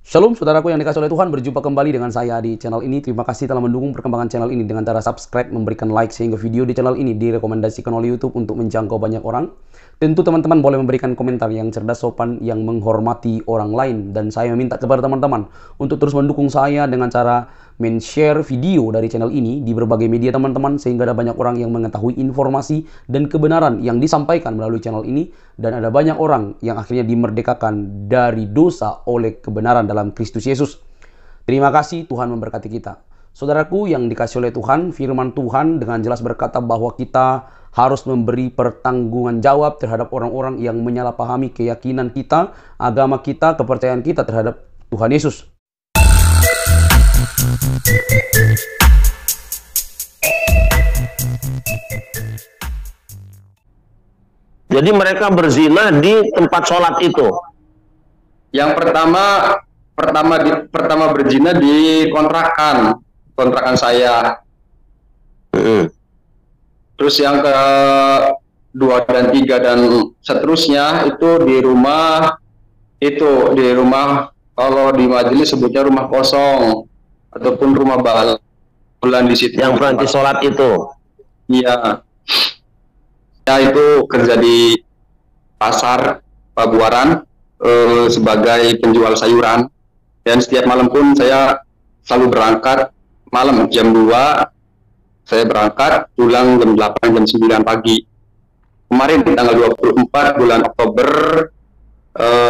Shalom saudaraku yang dikasih oleh Tuhan, berjumpa kembali dengan saya di channel ini. Terima kasih telah mendukung perkembangan channel ini dengan cara subscribe, memberikan like, sehingga video di channel ini direkomendasikan oleh YouTube untuk menjangkau banyak orang. Tentu teman-teman boleh memberikan komentar yang cerdas, sopan, yang menghormati orang lain. Dan saya meminta kepada teman-teman untuk terus mendukung saya dengan cara men-share video dari channel ini di berbagai media teman-teman, sehingga ada banyak orang yang mengetahui informasi dan kebenaran yang disampaikan melalui channel ini, dan ada banyak orang yang akhirnya dimerdekakan dari dosa oleh kebenaran dalam Kristus Yesus. Terima kasih, Tuhan memberkati kita. Saudaraku yang dikasih oleh Tuhan, firman Tuhan dengan jelas berkata bahwa kita harus memberi pertanggungan jawab terhadap orang-orang yang menyalahpahami keyakinan kita, agama kita, kepercayaan kita terhadap Tuhan Yesus. Jadi mereka berzina di tempat sholat itu. Yang pertama berzina di kontrakan saya. Terus yang kedua dan tiga dan seterusnya itu di rumah kalau di majelis sebutnya rumah kosong ataupun rumah bulan di situ. Yang berhenti sholat itu. Iya. Ya, itu kerja di pasar Pabuaran sebagai penjual sayuran, dan setiap malam pun saya selalu berangkat malam jam 2, saya berangkat pulang jam 8 jam 9 pagi. Kemarin tanggal 24 bulan Oktober,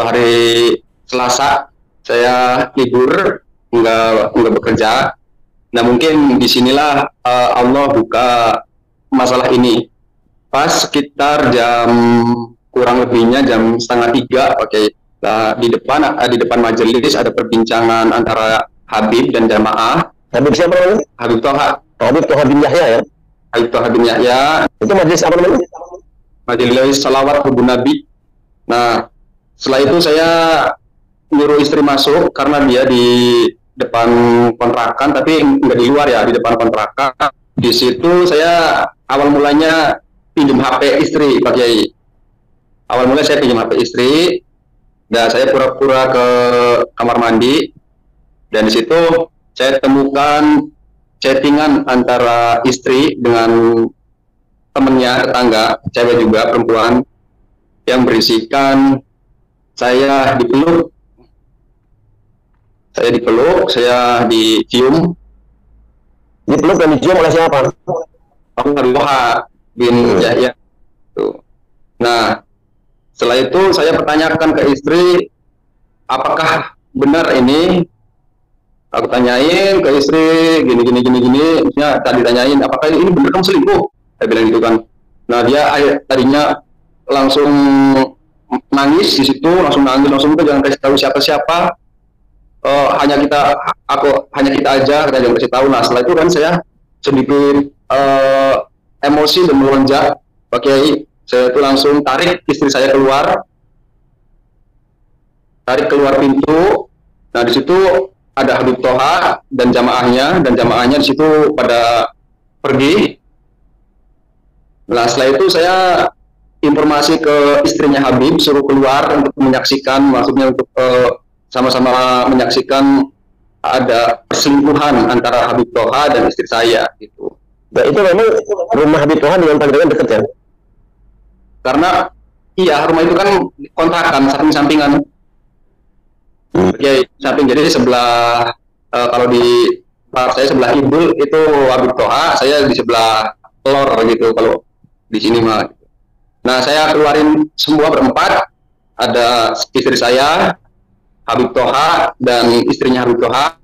hari Selasa, saya libur, nggak bekerja. Nah, mungkin disinilah Allah buka masalah ini. Pas sekitar jam kurang lebihnya jam 2:30, oke. Nah, di depan majelis ada perbincangan antara Habib dan jamaah. Habib siapa namanya? Habib Toha. Habib Toha bin Yahya ya? Habib Toha bin Yahya. Itu majelis apa namanya? Majelis Salawat Hubun Nabi. Nah, setelah itu saya nyuruh istri masuk karena dia di depan kontrakan, tapi nggak di luar ya, di depan kontrakan. Di situ saya awal mulanya pinjam HP istri, Pak Kiai. Awal mulai saya pinjam HP istri, dan saya pura-pura ke kamar mandi, dan di situ saya temukan chattingan antara istri dengan temennya, tetangga, cewek juga, perempuan, yang berisikan saya dipeluk, saya dicium. Dipeluk dan dicium oleh siapa? Habib Toha bin Yahya. Nah, setelah itu saya pertanyakan ke istri, apakah benar ini? Aku tanyain ke istri, gini. Maksudnya tadi tanyain, apakah ini benar kamu selingkuh? Saya bilang gitu kan. Nah, dia tadinya langsung nangis di situ, langsung jangan kasih tahu siapa-siapa. Hanya kita aja, kita jangan kasih tahu. Nah, setelah itu kan saya sedikit emosi dan melonjak, Pak Kiai. Saya itu langsung tarik istri saya keluar pintu. Nah, di situ ada Habib Toha dan jamaahnya di situ pada pergi. Nah, setelah itu saya informasi ke istrinya Habib, suruh keluar untuk menyaksikan, maksudnya untuk sama-sama menyaksikan ada perselingkuhan antara Habib Toha dan istri saya gitu. Nah, itu memang rumah Habib Toha dengan panggilan dekat ya? Karena iya, rumah itu kan kontrakan, samping-sampingan. Ya, samping, jadi sebelah kalau di saya sebelah Ibul itu Habib Toha, saya di sebelah Lor gitu kalau di sini mah. Nah, saya keluarin semua berempat, ada istri saya, Habib Toha, dan istrinya Habib Toha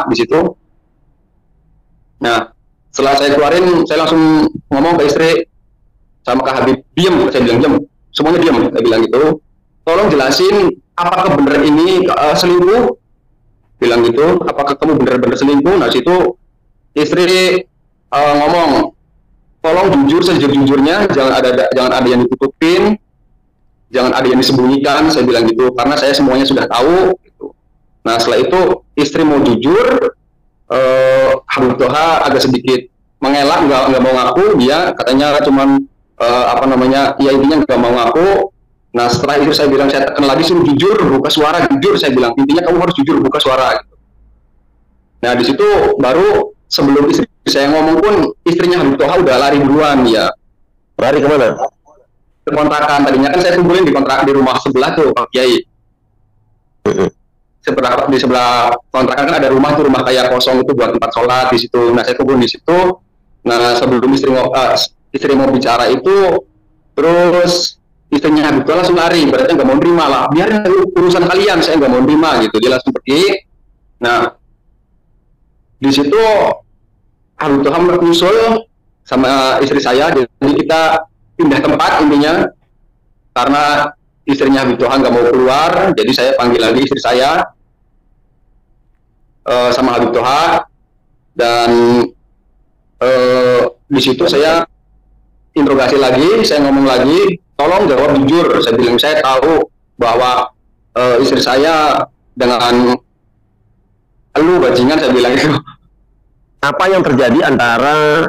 di situ. Nah, setelah saya keluarin, saya langsung ngomong ke istri sama Kak Habib, diam, saya bilang diam, semuanya diam, saya bilang gitu. Tolong jelasin, apakah benar ini selingkuh? Bilang gitu, apakah kamu benar-benar selingkuh? Nah, situ istri ngomong, tolong jujur sejujur-jujurnya, jangan ada yang ditutupin, jangan ada yang disembunyikan, saya bilang gitu, karena saya semuanya sudah tahu. Gitu. Nah, setelah itu istri mau jujur, Habib Toha agak sedikit mengelak, nggak mau ngaku. Dia katanya cuman ya intinya nggak mau ngaku, Nah setelah itu saya bilang, saya tekan lagi, suruh jujur, buka suara, jujur, saya bilang, intinya kamu harus jujur, buka suara. Nah di situ baru sebelum istri saya ngomong pun, istrinya Habib Toha udah lari duluan ya. Lari kemana? Ke kontrakan. Tadinya kan saya kumpulin di kontrak di rumah sebelah tuh Pak Kiai. Di sebelah kontrakan kan ada rumah tuh, rumah kayak kosong itu buat tempat sholat di situ. Nah saya kumpulin di situ. Nah sebelum istri mau bicara itu, terus istrinya Habib Toha langsung lari, berarti nggak mau nerima lah. Biar urusan kalian, saya nggak mau nerima gitu. Dia langsung pergi. Nah di situ Habib Toha menyusul sama istri saya, jadi kita pindah tempat intinya karena istrinya Habib Toha nggak mau keluar, jadi saya panggil lagi istri saya sama Habib Toha, dan di situ saya interogasi lagi, saya ngomong lagi, tolong jawab jujur. Saya bilang saya tahu bahwa istri saya dengan lu bajingan, saya bilang itu. Apa yang terjadi antara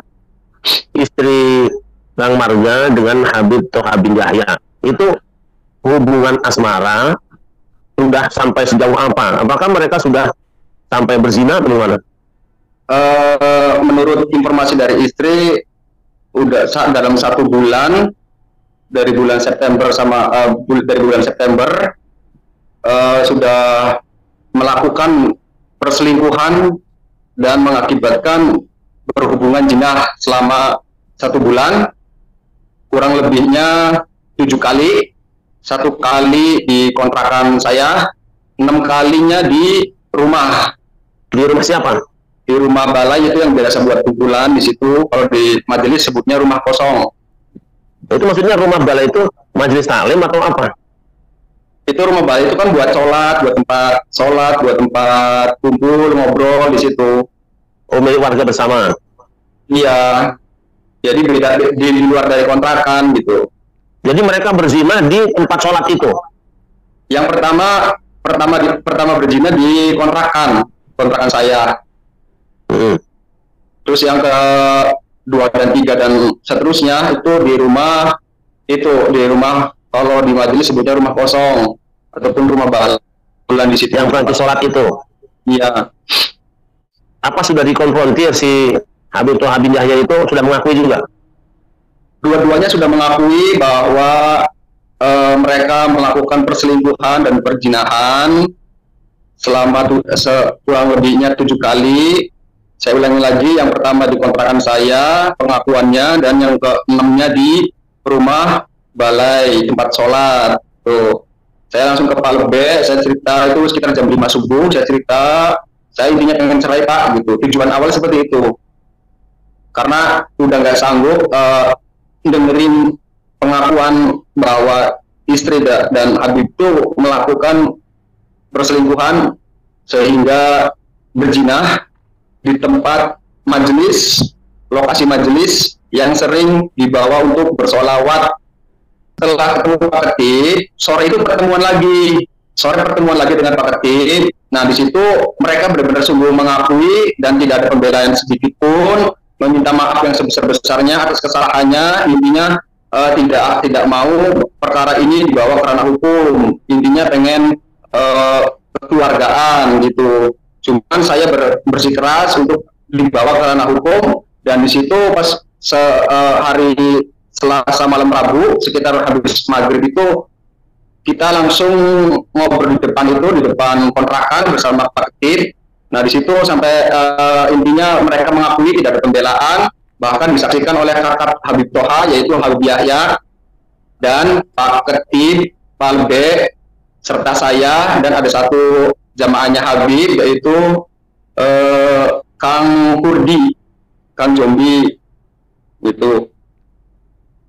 istri Bang Marga dengan Habib Toha bin Yahya? Itu hubungan asmara sudah sampai sejauh apa? Apakah mereka sudah sampai berzina atau bagaimana? Menurut informasi dari istri, udah dalam 1 bulan, dari bulan September sudah melakukan perselingkuhan dan mengakibatkan berhubungan jinah selama 1 bulan, kurang lebihnya 7 kali, 1 kali di kontrakan saya, 6 kalinya di rumah. Di rumah siapa? Di rumah balai itu yang biasa buat kumpulan di situ. Kalau di majelis sebutnya rumah kosong. Itu maksudnya rumah balai itu majelis taklim atau apa? Itu rumah balai itu kan buat sholat, buat tempat kumpul, ngobrol di situ. Oh, milik warga bersama? Iya. Jadi beda di luar dari kontrakan gitu. Jadi mereka berzina di tempat sholat itu? Yang pertama berzina di kontrakan saya. Terus yang ke-2 dan 3 dan seterusnya itu di rumah kalau di majelis sebutnya rumah kosong ataupun rumah bulan di situ. Yang berarti sholat itu? Iya. Apa sudah dikonfrontir si Habib Toha bin Yahya itu, sudah mengakui juga? Dua-duanya sudah mengakui bahwa mereka melakukan perselingkuhan dan perzinahan selama kurang lebihnya 7 kali. Saya ulangi lagi, yang pertama di kontrakan saya pengakuannya, dan yang ke-6-nya di rumah balai tempat sholat. Tuh, saya langsung ke Pak Lebe, saya cerita itu sekitar jam 5 subuh, saya cerita, saya intinya pengen cerai Pak, gitu. Tujuan awal seperti itu, karena udah nggak sanggup dengerin pengakuan bahwa istri dan Habib itu melakukan perselingkuhan sehingga berzina di tempat majelis, lokasi majelis yang sering dibawa untuk bersolawat. Setelah ketemu Pak Ketip, sore pertemuan lagi dengan Pak Ketip. Nah di situ mereka benar-benar sungguh mengakui dan tidak ada pembelaan sedikit pun, meminta maaf yang sebesar-besarnya atas kesalahannya. Intinya tidak mau perkara ini dibawa ke ranah hukum. Intinya pengen kekeluargaan gitu. Cuman saya bersikeras untuk dibawa ke ranah hukum, dan di situ pas hari Selasa malam Rabu sekitar habis maghrib itu kita langsung ngobrol di depan kontrakan bersama Pak Ketip. Nah di situ sampai intinya mereka mengakui tidak ada pembelaan, bahkan disaksikan oleh kakak Habib Toha yaitu Habib Yahya dan Pak Ketip, Pak Lebe, serta saya, dan ada 1 jamaahnya Habib yaitu Kang Kurdi, Kang Jombi gitu.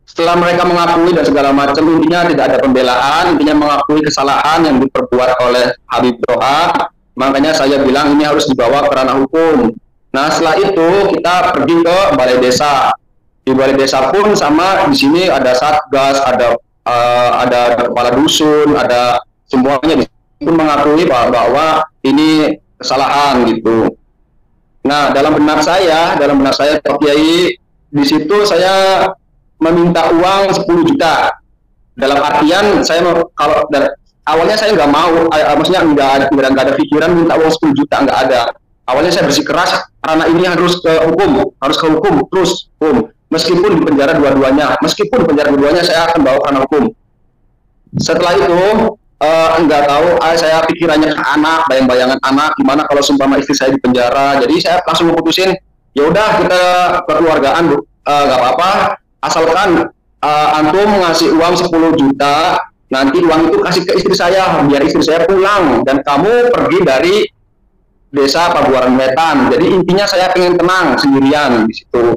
Setelah mereka mengakui dan segala macam, intinya tidak ada pembelaan, intinya mengakui kesalahan yang diperbuat oleh Habib Toha. Makanya saya bilang ini harus dibawa ke ranah hukum. Nah setelah itu kita pergi ke balai desa. Di balai desa pun sama, di sini ada satgas, ada kepala dusun, ada semuanya di pun mengakui bahwa ini kesalahan gitu. Nah dalam benak saya Pak Kiai, di situ saya meminta uang 10 juta Dalam artian saya kalau awalnya saya nggak mau, maksudnya nggak ada pikiran minta uang 10 juta, nggak ada. Awalnya saya bersikeras karena ini harus ke hukum, terus hukum. Meskipun di penjara dua-duanya, saya akan bawa karena hukum. Setelah itu nggak tahu, saya pikirannya ke anak, bayang-bayangan anak, gimana kalau seumpama istri saya di penjara. Jadi saya langsung memutusin, ya udah kita kekeluargaan, nggak apa-apa, asalkan antum ngasih uang 10 juta, nanti uang itu kasih ke istri saya, biar istri saya pulang, dan kamu pergi dari desa Pabuaran Wetan. Jadi intinya saya pengen tenang sendirian di situ.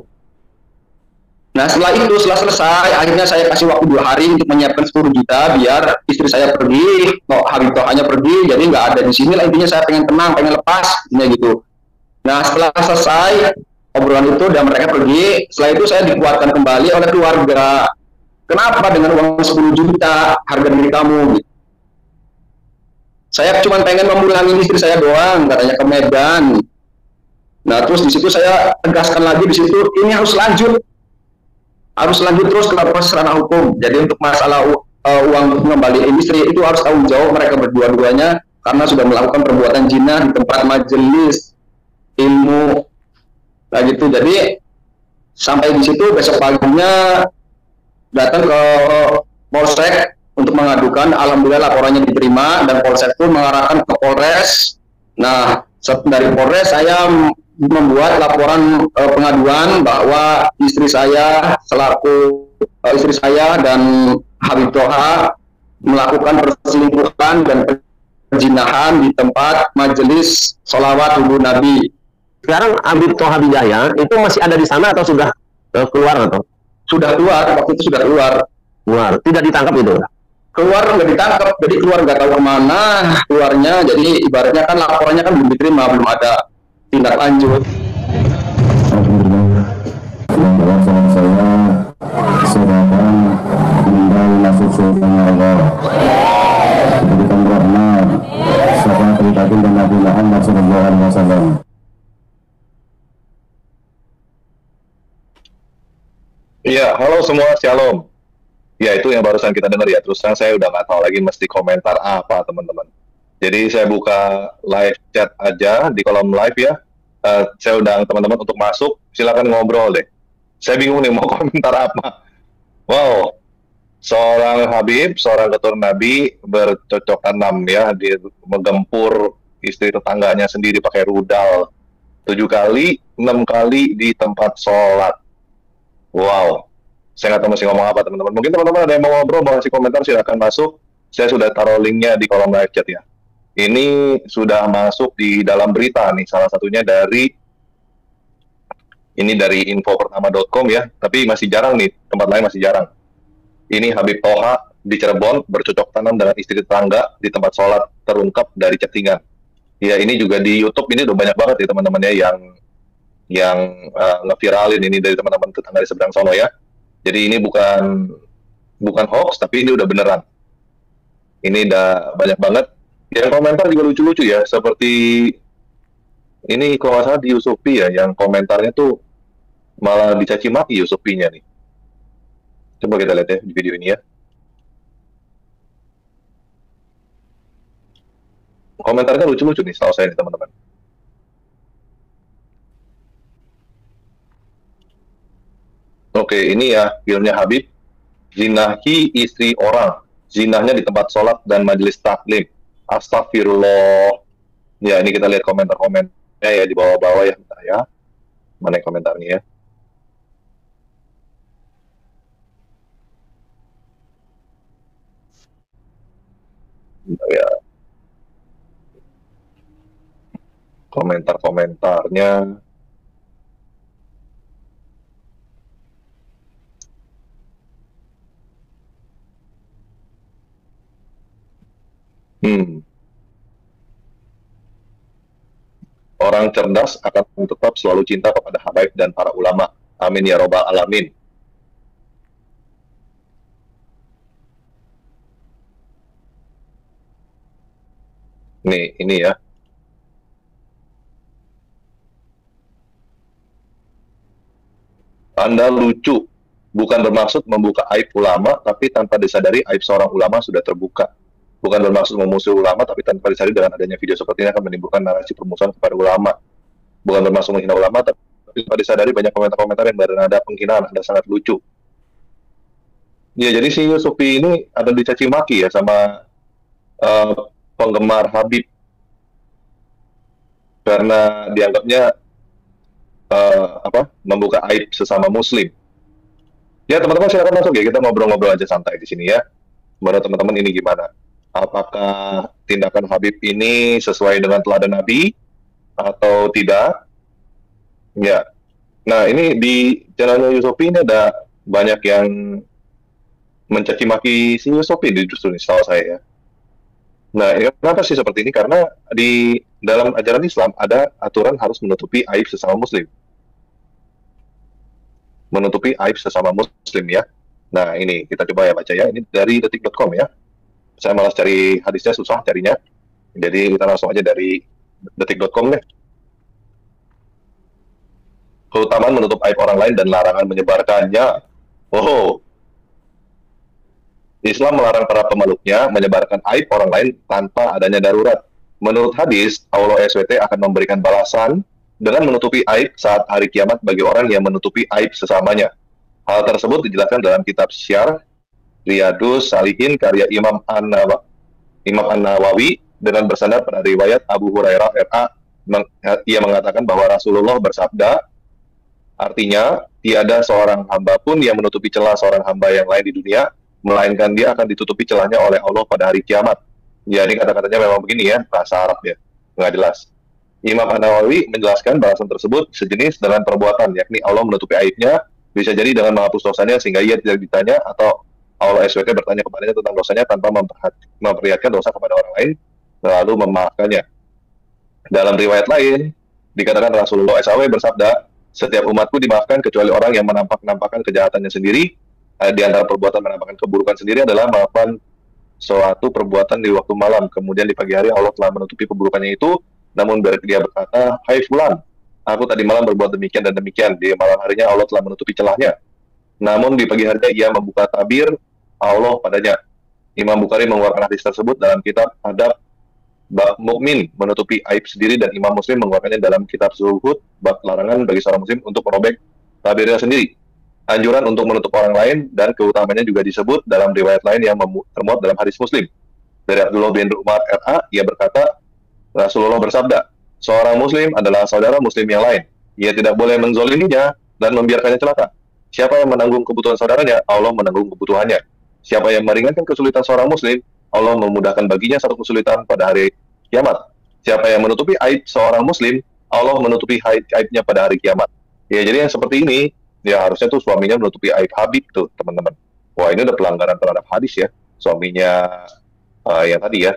Nah setelah selesai, akhirnya saya kasih waktu 2 hari untuk menyiapkan 10 juta biar istri saya pergi, Habib Tohanya pergi, jadi nggak ada di sini lah. Intinya saya pengen tenang, pengen lepas, gitu. Nah setelah selesai obrolan itu dan mereka pergi, setelah itu saya dikuatkan kembali oleh keluarga. Kenapa dengan uang 10 juta harga diri kamu? Gitu. Saya cuma pengen memulangi istri saya doang, katanya ke Medan. Nah terus di situ saya tegaskan lagi di situ, ini harus lanjut terus ke proses ranah hukum. Jadi untuk masalah uang mengembalikan istri itu harus tanggung jawab mereka berdua-duanya karena sudah melakukan perbuatan zina di tempat majelis ilmu. Nah gitu. Jadi sampai di situ besok paginya datang ke Polsek untuk mengadukan. Alhamdulillah laporannya diterima dan Polsek pun mengarahkan ke Polres. Nah dari Polres saya membuat laporan pengaduan bahwa istri saya dan Habib Toha melakukan perselingkuhan dan perzinahan di tempat majelis sholawat Ibu Nabi. Sekarang Habib Toha Bidayah itu masih ada di sana atau sudah keluar atau? Sudah keluar, waktu itu sudah keluar. Tidak ditangkap itu? Keluar nggak ditangkap, jadi keluar nggak tahu kemana keluarnya. Jadi ibaratnya kan laporannya kan belum diterima, belum ada tindak lanjut. Iya, halo semua, shalom. Ya, itu yang barusan kita dengar ya. Terus terang saya udah nggak tahu lagi mesti komentar apa, teman-teman. Jadi saya buka live chat aja di kolom live ya. Saya undang teman-teman untuk masuk, silakan ngobrol deh. Saya bingung nih mau komentar apa. Wow, seorang Habib, seorang keturunan Nabi bercocok tanam ya, dia menggempur istri tetangganya sendiri pakai rudal 7 kali, 6 kali di tempat sholat. Wow, saya nggak tahu mesti ngomong apa teman-teman. Mungkin teman-teman ada yang mau ngobrol, mau kasih komentar, silakan masuk. Saya sudah taruh linknya di kolom live chat ya. Ini sudah masuk di dalam berita nih, salah satunya dari infopertama.com ya, tapi masih jarang nih, tempat lain masih jarang. Ini Habib Toha di Cirebon bercocok tanam dengan istri tetangga di tempat sholat terungkap dari chattingan. Ya ini juga di YouTube ini udah banyak banget ya teman-teman ya yang ngeviralin ini dari teman-teman tetangga di seberang sono ya. Jadi ini bukan hoax, tapi ini udah beneran. Ini udah banyak banget. Yang komentar juga lucu-lucu ya, seperti ini kalau nggak salah di Yusufi ya, yang komentarnya tuh malah dicaci maki Yusufinya nih. Coba kita lihat ya di video ini ya. Komentarnya lucu-lucu nih, setahu saya nih teman-teman. Oke, ini ya filmnya Habib. Zinahi istri orang. Zinahnya di tempat sholat dan majelis taklim. Astagfirullah. Ya, ini kita lihat komentar-komentarnya ya di bawah-bawah ya. Bentar ya. Mana komentarnya ya? Bentar ya. Komentar-komentarnya. Orang cerdas akan tetap selalu cinta kepada habaib dan para ulama. Amin ya robbal alamin. Nih, ini ya. Anda lucu, bukan bermaksud membuka aib ulama, tapi tanpa disadari aib seorang ulama sudah terbuka. Bukan bermaksud memusuhi ulama, tapi tanpa disadari dengan adanya video seperti ini akan menimbulkan narasi permusuhan kepada ulama. Bukan bermaksud menghina ulama, tapi tanpa disadari banyak komentar-komentar yang bernada penghinaan, Anda sangat lucu. Ya, jadi si Yusufi ini ada dicaci maki ya sama penggemar Habib karena dianggapnya membuka aib sesama Muslim. Ya teman-teman silakan masuk ya, kita ngobrol-ngobrol aja santai di sini ya. Menurut teman-teman ini gimana? Apakah tindakan Habib ini sesuai dengan teladan Nabi atau tidak? Ya. Nah ini di channelnya Yusufi ini ada banyak yang mencaci maki si Yusufi justru nih, setahu saya ya. Nah, kenapa sih seperti ini? Karena di dalam ajaran Islam ada aturan harus menutupi aib sesama Muslim. Menutupi aib sesama Muslim ya. Nah, ini kita coba ya baca ya. Ini dari detik.com ya. Saya malas cari hadisnya, susah carinya. Jadi kita langsung aja dari detik.com deh. Keutamaan menutup aib orang lain dan larangan menyebarkannya. Oh, Islam melarang para pemeluknya menyebarkan aib orang lain tanpa adanya darurat. Menurut hadis, Allah SWT akan memberikan balasan dengan menutupi aib saat hari kiamat bagi orang yang menutupi aib sesamanya. Hal tersebut dijelaskan dalam kitab Syarh Riyadus Salihin karya Imam An-Nawawi dengan bersandar pada riwayat Abu Hurairah RA. Ia mengatakan bahwa Rasulullah bersabda, artinya tiada seorang hamba pun yang menutupi celah seorang hamba yang lain di dunia, melainkan dia akan ditutupi celahnya oleh Allah pada hari kiamat. Ya, ini kata-katanya memang begini ya, bahasa Arab ya, nggak jelas. Imam An-Nawawi menjelaskan balasan tersebut sejenis dengan perbuatan, yakni Allah menutupi aibnya, bisa jadi dengan menghapus dosanya sehingga ia tidak ditanya, atau Allah SWT bertanya kepadanya tentang dosanya tanpa memperlihatkan dosa kepada orang lain, lalu memaafkannya. Dalam riwayat lain, dikatakan Rasulullah SAW bersabda, setiap umatku dimaafkan kecuali orang yang menampakkan kejahatannya sendiri. Di antara perbuatan menampakkan keburukan sendiri adalah melakukan suatu perbuatan di waktu malam, kemudian di pagi hari Allah telah menutupi keburukannya itu, namun dia berkata, hai fulan, aku tadi malam berbuat demikian dan demikian, di malam harinya Allah telah menutupi celahnya, namun di pagi harinya ia membuka tabir Allah padanya. Imam Bukhari mengeluarkan hadis tersebut dalam kitab Adab bab mukmin menutupi aib sendiri, dan Imam Muslim mengeluarkannya dalam kitab Zuhud bab larangan bagi seorang muslim untuk merobek tabirnya sendiri. Anjuran untuk menutup orang lain dan keutamanya juga disebut dalam riwayat lain yang termuat dalam hadis Muslim. Dari Abdullah bin Umar RA, ia berkata, Rasulullah bersabda, seorang muslim adalah saudara muslim yang lain. Ia tidak boleh menzoliminya dan membiarkannya celaka. Siapa yang menanggung kebutuhan saudaranya, Allah menanggung kebutuhannya. Siapa yang meringankan kesulitan seorang muslim, Allah memudahkan baginya satu kesulitan pada hari kiamat. Siapa yang menutupi aib seorang muslim, Allah menutupi aibnya pada hari kiamat. Ya, jadi yang seperti ini, ya harusnya tuh suaminya menutupi aib Habib tuh, teman-teman. Wah, ini udah pelanggaran terhadap hadis ya. Suaminya yang tadi ya.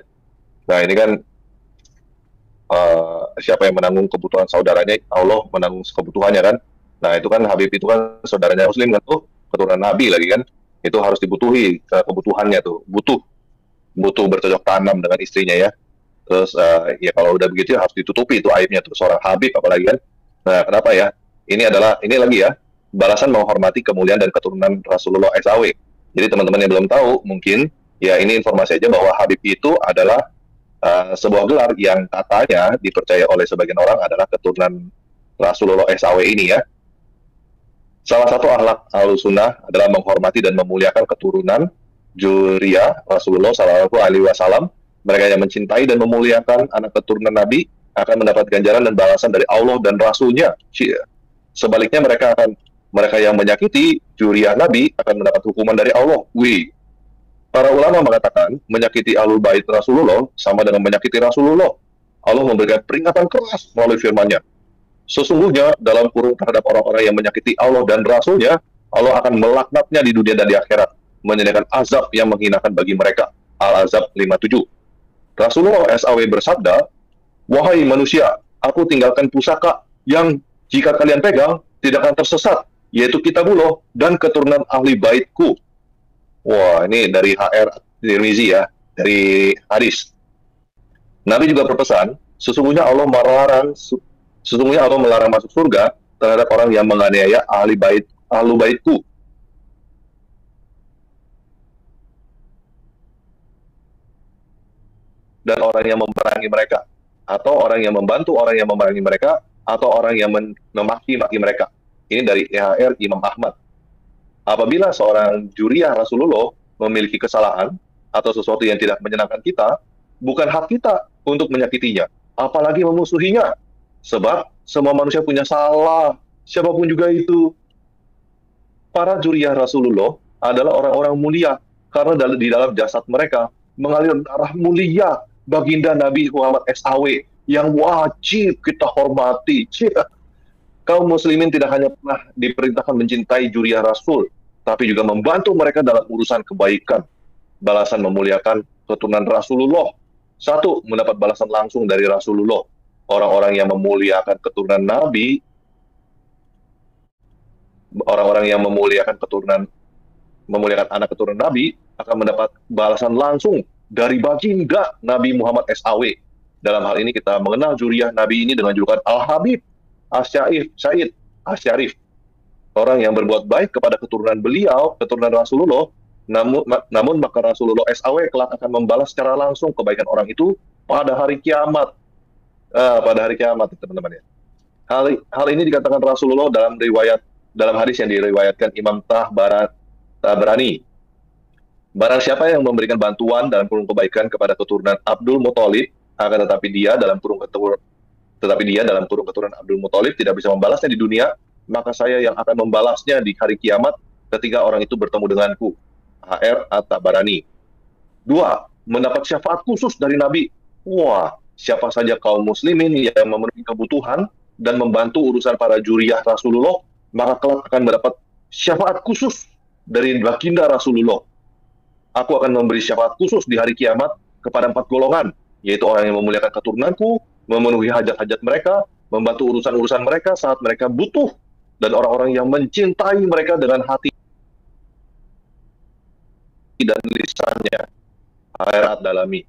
Nah, ini kan siapa yang menanggung kebutuhan saudaranya, Allah menanggung kebutuhannya kan. Nah, itu kan Habib itu kan saudaranya muslim kan tuh, keturunan Nabi lagi kan. Itu harus dibutuhi kebutuhannya tuh. Butuh bercocok tanam dengan istrinya ya. Terus ya kalau udah begitu ya harus ditutupi itu aibnya tuh, seorang Habib apalagi kan. Nah, kenapa ya? Ini lagi ya, balasan menghormati kemuliaan dan keturunan Rasulullah SAW. Jadi teman-teman yang belum tahu, mungkin ya ini informasi aja bahwa Habib itu adalah sebuah gelar yang katanya dipercaya oleh sebagian orang adalah keturunan Rasulullah SAW ini ya. Salah satu akhlak Ahlussunnah adalah menghormati dan memuliakan keturunan Zuriyah Rasulullah SAW. Mereka yang mencintai dan memuliakan anak keturunan Nabi akan mendapat ganjaran dan balasan dari Allah dan Rasul-Nya. Sebaliknya mereka yang menyakiti Zuriyah Nabi akan mendapat hukuman dari Allah. Para ulama mengatakan menyakiti Ahlul Bait Rasulullah sama dengan menyakiti Rasulullah. Allah memberikan peringatan keras melalui firman-Nya. Sesungguhnya dalam kurung terhadap orang-orang yang menyakiti Allah dan Rasul-Nya, Allah akan melaknatnya di dunia dan di akhirat, menyediakan azab yang menghinakan bagi mereka. Al-Azab 57. Rasulullah SAW bersabda, wahai manusia, aku tinggalkan pusaka yang jika kalian pegang tidak akan tersesat, yaitu Kitabullah dan keturunan ahli baitku. Wah, ini dari HR Tirmizi ya, dari hadis. Nabi juga berpesan, sesungguhnya Allah melarang masuk surga terhadap orang yang menganiaya ahli baitku. dan orang yang memerangi mereka, atau orang yang membantu orang yang memerangi mereka, atau orang yang memaki-maki mereka. Ini dari EHR Imam Ahmad. Apabila seorang juriyah Rasulullah memiliki kesalahan atau sesuatu yang tidak menyenangkan kita, bukan hak kita untuk menyakitinya, apalagi memusuhinya. Sebab semua manusia punya salah, siapapun juga itu. Para juriyah Rasulullah adalah orang-orang mulia, karena di dalam jasad mereka mengalir darah mulia baginda Nabi Muhammad SAW yang wajib kita hormati. Kaum muslimin tidak hanya pernah diperintahkan mencintai juriyah Rasul, tapi juga membantu mereka dalam urusan kebaikan. Balasan memuliakan keturunan Rasulullah. Satu, mendapat balasan langsung dari Rasulullah. Orang-orang yang memuliakan keturunan Nabi, orang-orang yang memuliakan anak keturunan Nabi akan mendapat balasan langsung dari baginda Nabi Muhammad SAW. Dalam hal ini kita mengenal juriyah Nabi ini dengan julukan Al-Habib, As-Syahid, As-Syarif. Orang yang berbuat baik kepada keturunan beliau, keturunan Rasulullah, namun maka Rasulullah SAW kelak akan membalas secara langsung kebaikan orang itu pada hari kiamat. Pada hari kiamat, teman-teman ya. Hal ini dikatakan Rasulullah dalam hadis yang diriwayatkan Imam Tabrani. Barang siapa yang memberikan bantuan dalam kurung kebaikan kepada keturunan Abdul Muthalib, akan tetapi dia dalam kurung keturunan Abdul Muthalib tidak bisa membalasnya di dunia, maka saya yang akan membalasnya di hari kiamat ketika orang itu bertemu denganku. HR At-Tabarani. 2. Mendapat syafaat khusus dari Nabi. Wah, siapa saja kaum muslimin yang memenuhi kebutuhan dan membantu urusan para juriyah Rasulullah, maka kelak akan mendapat syafaat khusus dari baginda Rasulullah. Aku akan memberi syafaat khusus di hari kiamat kepada 4 golongan, yaitu orang yang memuliakan keturunanku, memenuhi hajat-hajat mereka, membantu urusan-urusan mereka saat mereka butuh, dan orang-orang yang mencintai mereka dengan hati dan lisannya. Akhirat dalami.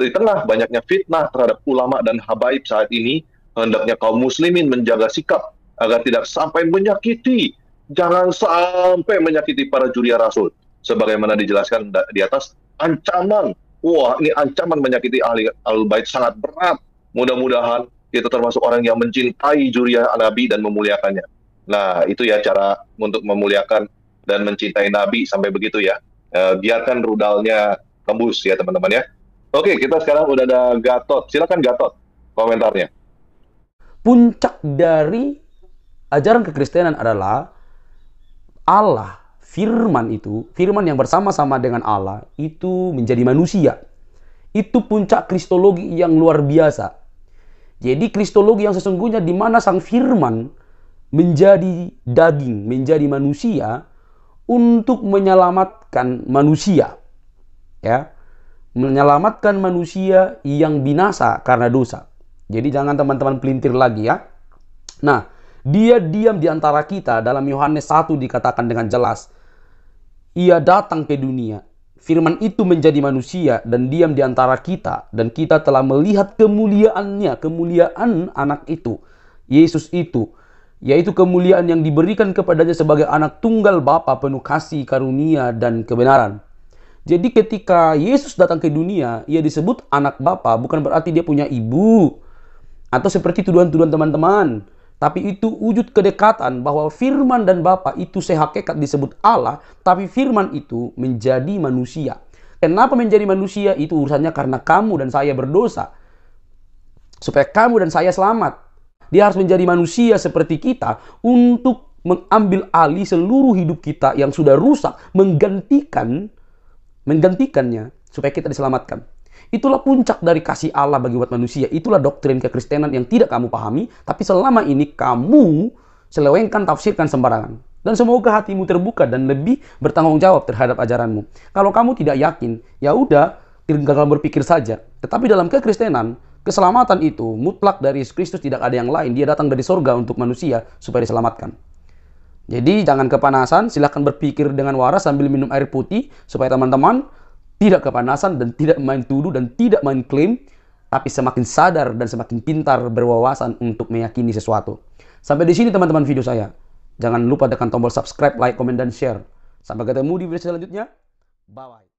Di tengah banyaknya fitnah terhadap ulama dan habaib saat ini, hendaknya kaum muslimin menjaga sikap agar tidak sampai menyakiti, jangan sampai menyakiti para juriyah Rasul. Sebagaimana dijelaskan di atas, ancaman, wah ini ancaman menyakiti ahli al-bait sangat berat. Mudah-mudahan kita termasuk orang yang mencintai juriyah Nabi dan memuliakannya. Nah, itu ya cara untuk memuliakan dan mencintai Nabi sampai begitu ya. Biarkan rudalnya tembus ya teman-teman ya. Oke, kita sekarang udah ada Gatot. Silakan Gatot, komentarnya. Puncak dari ajaran kekristenan adalah Allah, firman yang bersama-sama dengan Allah itu menjadi manusia. Itu puncak kristologi yang luar biasa. Jadi kristologi yang sesungguhnya di mana sang firman menjadi daging, menjadi manusia untuk menyelamatkan manusia. Ya. Menyelamatkan manusia yang binasa karena dosa. Jadi jangan teman-teman pelintir lagi ya. Nah, dia diam di antara kita. Dalam Yohanes 1 dikatakan dengan jelas, ia datang ke dunia, firman itu menjadi manusia dan diam di antara kita, dan kita telah melihat kemuliaannya, kemuliaan anak itu, Yesus itu, yaitu kemuliaan yang diberikan kepadanya sebagai anak tunggal Bapa penuh kasih, karunia, dan kebenaran. Jadi ketika Yesus datang ke dunia, ia disebut anak Bapa, bukan berarti dia punya ibu, atau seperti tuduhan-tuduhan teman-teman. Tapi itu wujud kedekatan bahwa firman dan Bapa itu sehakikat disebut Allah, tapi firman itu menjadi manusia. Kenapa menjadi manusia? Itu urusannya karena kamu dan saya berdosa. Supaya kamu dan saya selamat. Dia harus menjadi manusia seperti kita untuk mengambil alih seluruh hidup kita yang sudah rusak, menggantikannya supaya kita diselamatkan. Itulah puncak dari kasih Allah bagi umat manusia. Itulah doktrin kekristenan yang tidak kamu pahami, tapi selama ini kamu selewengkan, tafsirkan sembarangan. Dan semoga hatimu terbuka dan lebih bertanggung jawab terhadap ajaranmu. Kalau kamu tidak yakin, ya udah, tinggal berpikir saja. Tetapi dalam kekristenan, keselamatan itu mutlak dari Yesus Kristus, tidak ada yang lain. Dia datang dari sorga untuk manusia supaya diselamatkan. Jadi jangan kepanasan, silahkan berpikir dengan waras sambil minum air putih supaya teman-teman tidak kepanasan dan tidak main tuduh dan tidak main klaim, tapi semakin sadar dan semakin pintar berwawasan untuk meyakini sesuatu. Sampai di sini teman-teman video saya. Jangan lupa tekan tombol subscribe, like, komen, dan share. Sampai ketemu di video selanjutnya. Bye-bye.